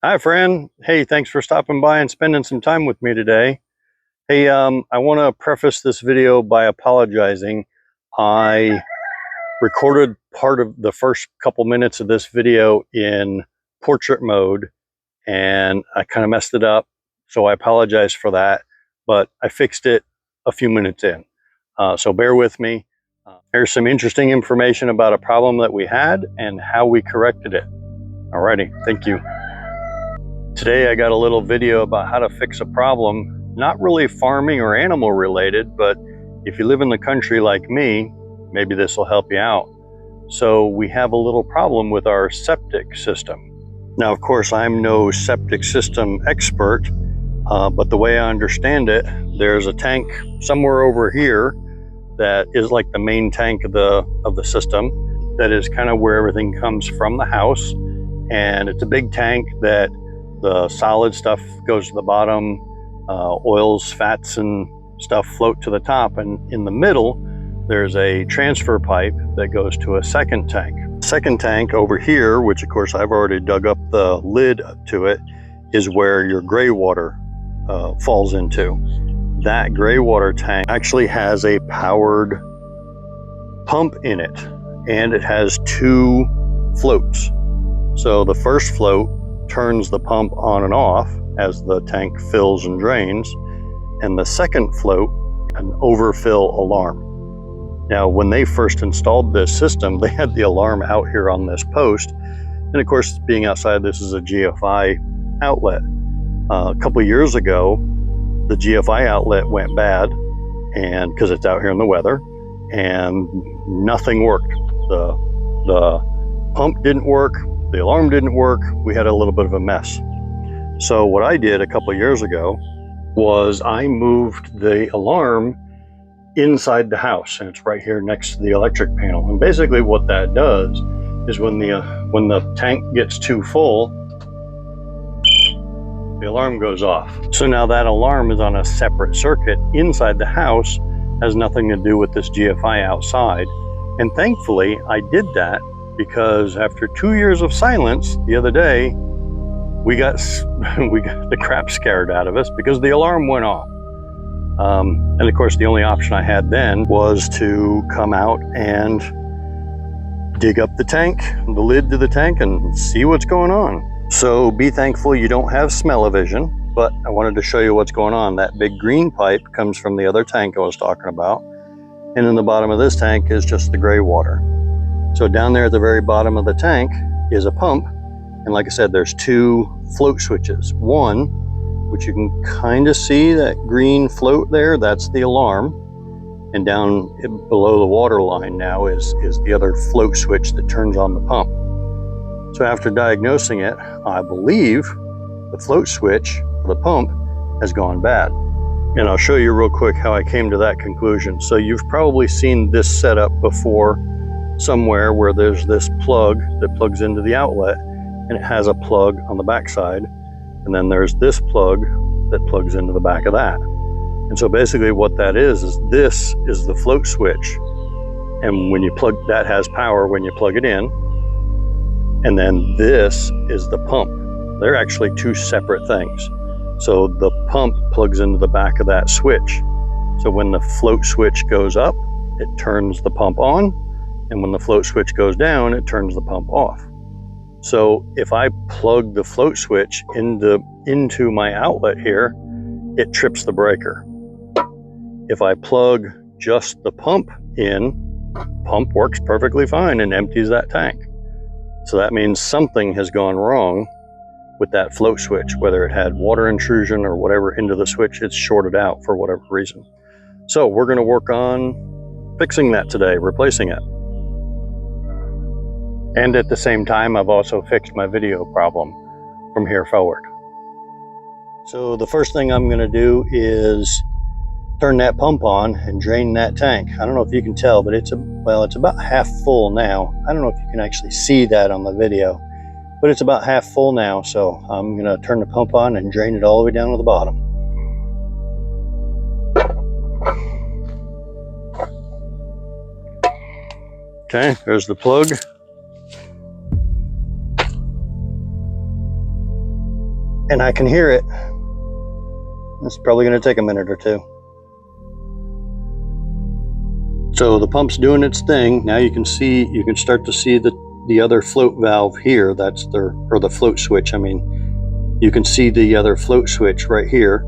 Hi, friend. Hey, thanks for stopping by and spending some time with me today. Hey, I want to preface this video by apologizing. I recorded part of the first couple minutes of this video in portrait mode, and I kind of messed it up, so I apologize for that, but I fixed it a few minutes in. So bear with me. Here's some interesting information about a problem that we had and how we corrected it. Alrighty, thank you. Today I got a little video about how to fix a problem, not really farming or animal related, but if you live in the country like me, maybe this will help you out. So we have a little problem with our septic system. Now, of course, I'm no septic system expert, but the way I understand it, there's a tank somewhere over here that is like the main tank of the system. That is kind of where everything comes from the house, and it's a big tank that the solid stuff goes to the bottom, oils, fats, and stuff float to the top, and in the middle there's a transfer pipe that goes to a second tank. Second tank over here, which of course I've already dug up the lid to it, is where your gray water falls into. That gray water tank actually has a powered pump in it, and it has two floats. So the first float turns the pump on and off as the tank fills and drains, and the second float, an overfill alarm. Now, when they first installed this system, they had the alarm out here on this post, and of course, being outside, this is a GFI outlet. A couple years ago, the GFI outlet went bad, and because it's out here in the weather, and nothing worked. The pump didn't work, the alarm didn't work. We had a little bit of a mess. So what I did a couple years ago was I moved the alarm inside the house, and it's right here next to the electric panel. And basically what that does is when the tank gets too full, the alarm goes off. So now that alarm is on a separate circuit inside the house, has nothing to do with this GFI outside. And thankfully I did that, because after 2 years of silence, the other day, we got the crap scared out of us because the alarm went off. And of course, the only option I had then was to come out and dig up the tank, the lid to the tank, and see what's going on. So be thankful you don't have smell-o-vision, but I wanted to show you what's going on. That big green pipe comes from the other tank I was talking about, and in the bottom of this tank is just the gray water. So down there at the very bottom of the tank is a pump, and like I said, there's two float switches. One, which you can kind of see, that green float there, that's the alarm, and down below the water line now is the other float switch that turns on the pump. So after diagnosing it, I believe the float switch for the pump has gone bad. And I'll show you real quick how I came to that conclusion. So you've probably seen this setup before somewhere, where there's this plug that plugs into the outlet, and it has a plug on the back side, and then there's this plug that plugs into the back of that. And so basically what that is this is the float switch, and when you plug, that has power when you plug it in, and then this is the pump. They're actually two separate things. So the pump plugs into the back of that switch. So when the float switch goes up, it turns the pump on, and when the float switch goes down, it turns the pump off. So if I plug the float switch into my outlet here, it trips the breaker. If I plug just the pump in, pump works perfectly fine and empties that tank. So that means something has gone wrong with that float switch, whether it had water intrusion or whatever into the switch, it's shorted out for whatever reason. So we're going to work on fixing that today, replacing it. And at the same time, I've also fixed my video problem from here forward. So the first thing I'm going to do is turn that pump on and drain that tank. I don't know if you can tell, but it's about half full now. I don't know if you can actually see that on the video, but it's about half full now. So I'm going to turn the pump on and drain it all the way down to the bottom. Okay, there's the plug. and I can hear it. It's probably going to take a minute or two. So the pump's doing its thing. Now you can start to see the other float valve here. That's the float switch. I mean, you can see the other float switch right here.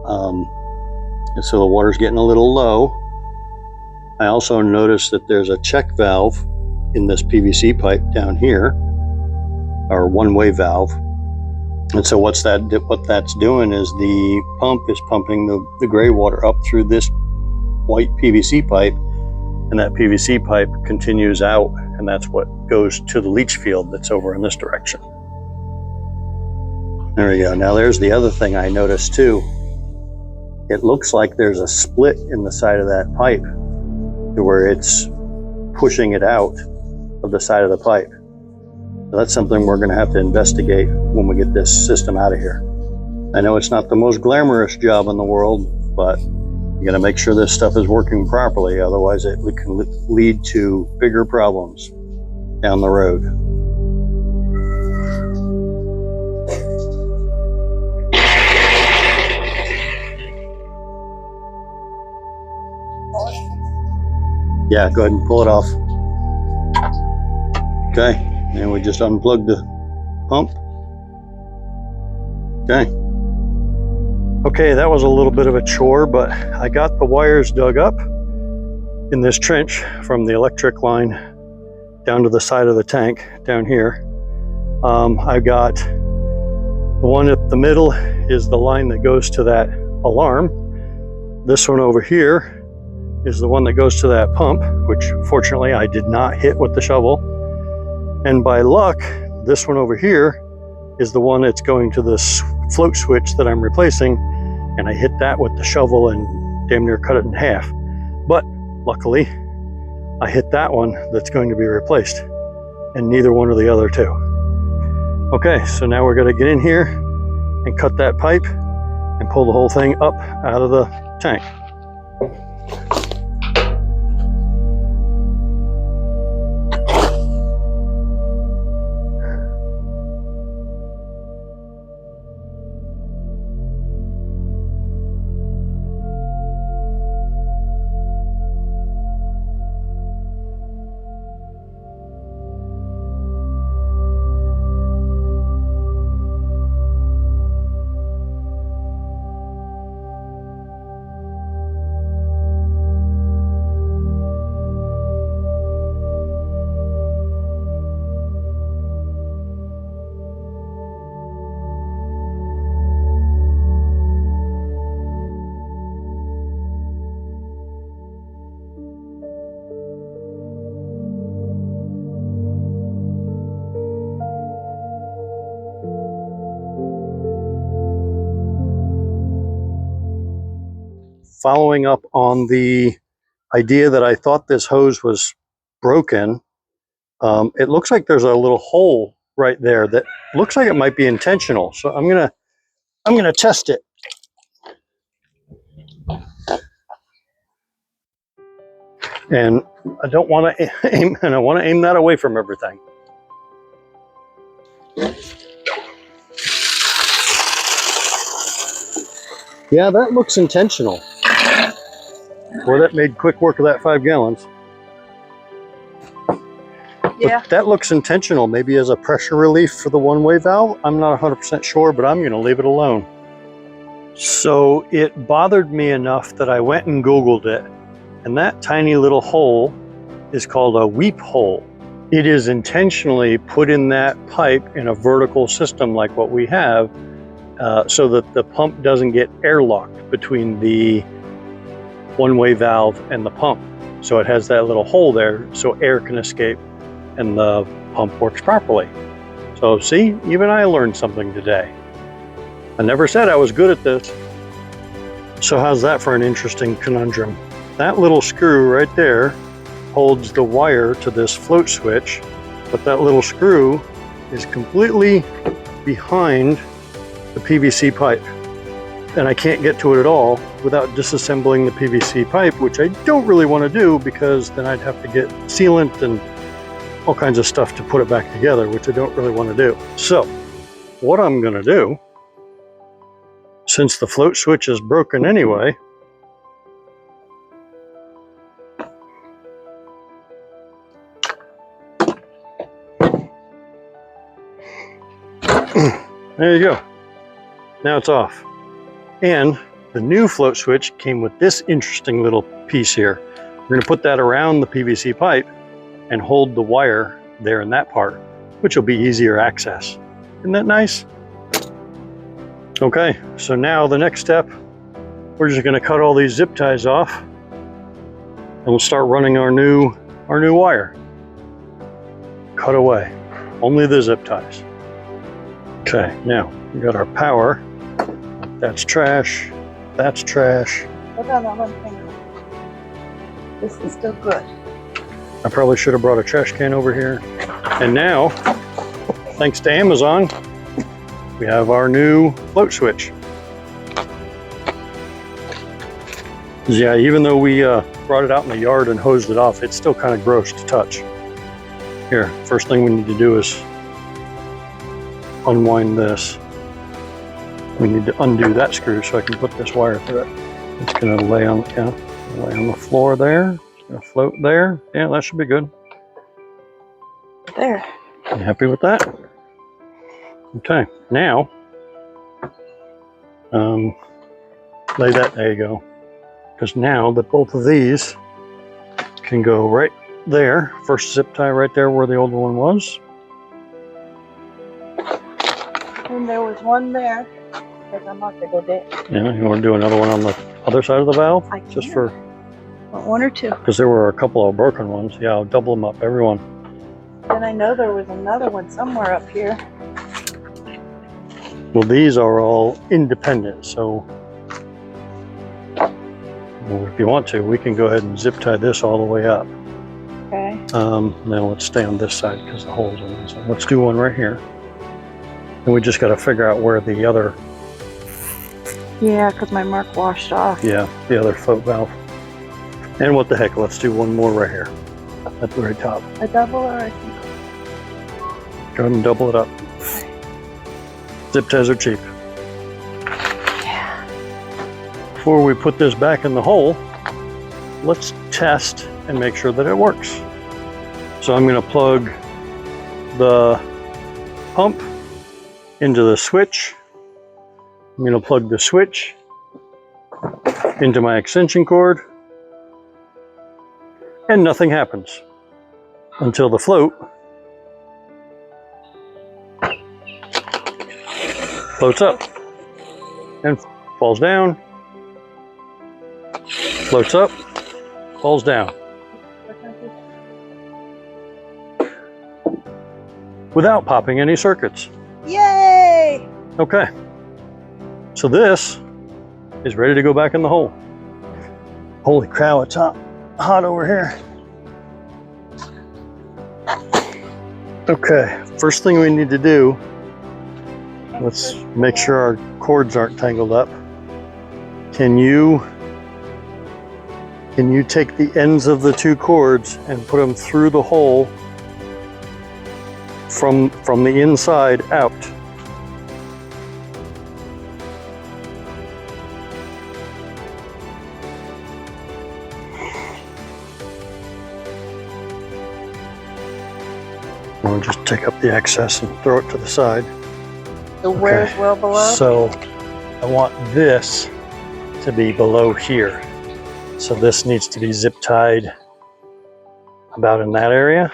And so the water's getting a little low. I also noticed that there's a check valve in this PVC pipe down here, or one-way valve. And so what that's doing is the pump is pumping the gray water up through this white PVC pipe, and that PVC pipe continues out, and that's what goes to the leach field that's over in this direction. There we go. Now there's the other thing I noticed too. It looks like there's a split in the side of that pipe to where it's pushing it out of the side of the pipe. So that's something we're going to have to investigate when we get this system out of here. I know it's not the most glamorous job in the world, but you got to make sure this stuff is working properly. Otherwise, it can lead to bigger problems down the road. Yeah, go ahead and pull it off. Okay, and we just unplugged the pump. Okay, that was a little bit of a chore, but I got the wires dug up in this trench from the electric line down to the side of the tank down here. I've got the one at the middle is the line that goes to that alarm. This one over here is the one that goes to that pump, which fortunately I did not hit with the shovel. And by luck, this one over here is the one that's going to this float switch that I'm replacing, and I hit that with the shovel and damn near cut it in half. But luckily, I hit that one that's going to be replaced, and neither one of the other two. Okay, so now we're going to get in here and cut that pipe and pull the whole thing up out of the tank. Following up on the idea that I thought this hose was broken, it looks like there's a little hole right there that looks like it might be intentional. So I'm gonna test it. And I don't want to aim, and I want to aim that away from everything. Yeah, that looks intentional. Boy, that made quick work of that 5 gallons. Yeah. But that looks intentional, maybe as a pressure relief for the one-way valve. I'm not 100% sure, but I'm going to leave it alone. So it bothered me enough that I went and Googled it, and that tiny little hole is called a weep hole. It is intentionally put in that pipe in a vertical system like what we have, so that the pump doesn't get airlocked between the one-way valve and the pump. So it has that little hole there so air can escape and the pump works properly. So see, even I learned something today. I never said I was good at this. So how's that for an interesting conundrum? That little screw right there holds the wire to this float switch, but that little screw is completely behind the PVC pipe. And I can't get to it at all without disassembling the PVC pipe, which I don't really want to do because then I'd have to get sealant and all kinds of stuff to put it back together, which I don't really want to do. So what I'm going to do since the float switch is broken anyway, there you go. Now it's off. And the new float switch came with this interesting little piece here. We're going to put that around the PVC pipe and hold the wire there in that part, which will be easier access. Isn't that nice? Okay, so now the next step, we're just going to cut all these zip ties off and we'll start running our new wire. Cut away. Only the zip ties. Okay, now we got our power. That's trash. That's trash. Look on that one finger. This is still good. I probably should have brought a trash can over here. And now, thanks to Amazon, we have our new float switch. Yeah, even though we brought it out in the yard and hosed it off, it's still kind of gross to touch. Here, first thing we need to do is unwind this. We need to undo that screw so I can put this wire through it. It's going to lay on the floor there. It's going to float there. Yeah, that should be good. There. You happy with that? Okay, now lay that. There you go. Because now that both of these can go right there. First zip tie right there where the old one was. And there was one there. Because I'm not going to go there. Yeah, you want to do another one on the other side of the valve? I can. Just for one or two. Because there were a couple of broken ones. Yeah, I'll double them up, everyone. And I know there was another one somewhere up here. Well, these are all independent, so if you want to, we can go ahead and zip tie this all the way up. Okay. Now let's stay on this side because the hole's in this. Let's do one right here. And we just got to figure out where the other... Yeah, because my mark washed off. Yeah, the other float valve. And what the heck, let's do one more right here at the very top. A double or a single? Go ahead and double it up. Zip ties are cheap. Yeah. Before we put this back in the hole, let's test and make sure that it works. So I'm going to plug the pump into the switch. I'm going to plug the switch into my extension cord, and nothing happens until the float floats up and falls down, floats up, falls down. Without popping any circuits. Yay! Okay, so this is ready to go back in the hole. Holy cow, it's hot over here. Okay, first thing we need to do, let's make sure our cords aren't tangled up. Can you take the ends of the two cords and put them through the hole from the inside out? We'll just take up the excess and throw it to the side. So where's well below? So I want this to be below here. So this needs to be zip tied about in that area.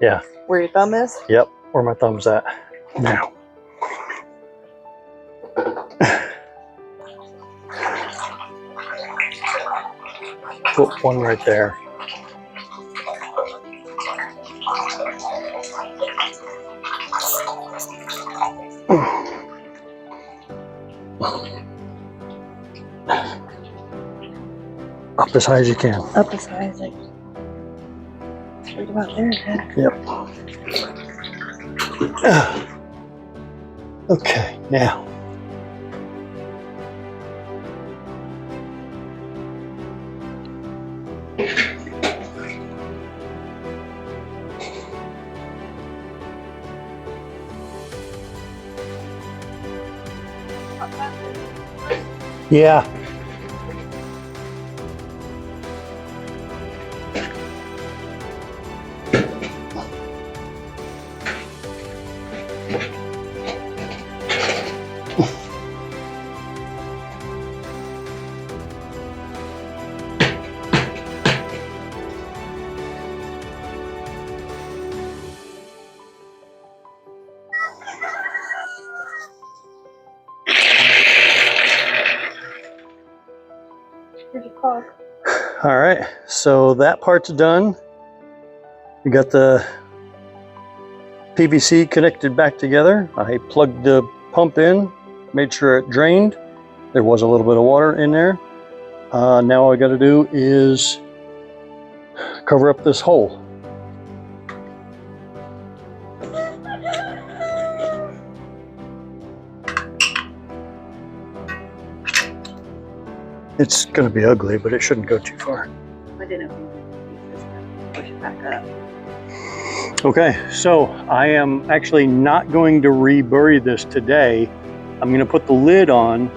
Yeah. Where your thumb is? Yep, where my thumb's at. Now. Put one right there. Up as high as you can. Up as high as I can. Right about there, then. Yep. Okay, now. Yeah. Here's your caulk. All right, so that part's done. We got the PVC connected back together. I plugged the pump in, made sure it drained. There was a little bit of water in there. Now all I got to do is cover up this hole. It's going to be ugly, but it shouldn't go too far. I didn't know if you could push it back up. Okay, so I am actually not going to rebury this today. I'm going to put the lid on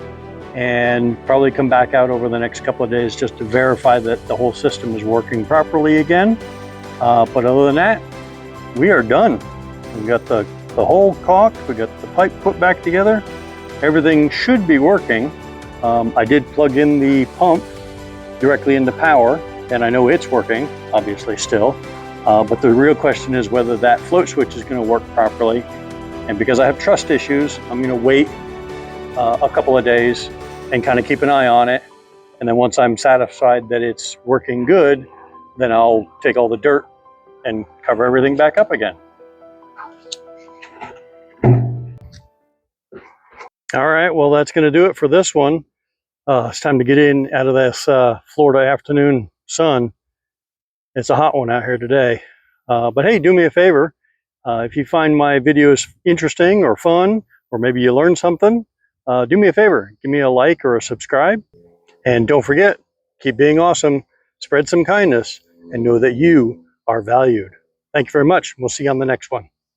and probably come back out over the next couple of days just to verify that the whole system is working properly again. But other than that, we are done. We got the hole caulked, we got the pipe put back together. Everything should be working. I did plug in the pump directly into power, and I know it's working, obviously still. But the real question is whether that float switch is going to work properly. And because I have trust issues, I'm going to wait a couple of days and kind of keep an eye on it. And then once I'm satisfied that it's working good, then I'll take all the dirt and cover everything back up again. All right, well, that's going to do it for this one. It's time to get in out of this Florida afternoon sun. It's a hot one out here today. But hey, do me a favor. If you find my videos interesting or fun, or maybe you learned something, do me a favor. Give me a like or a subscribe. And don't forget, keep being awesome, spread some kindness, and know that you are valued. Thank you very much. We'll see you on the next one.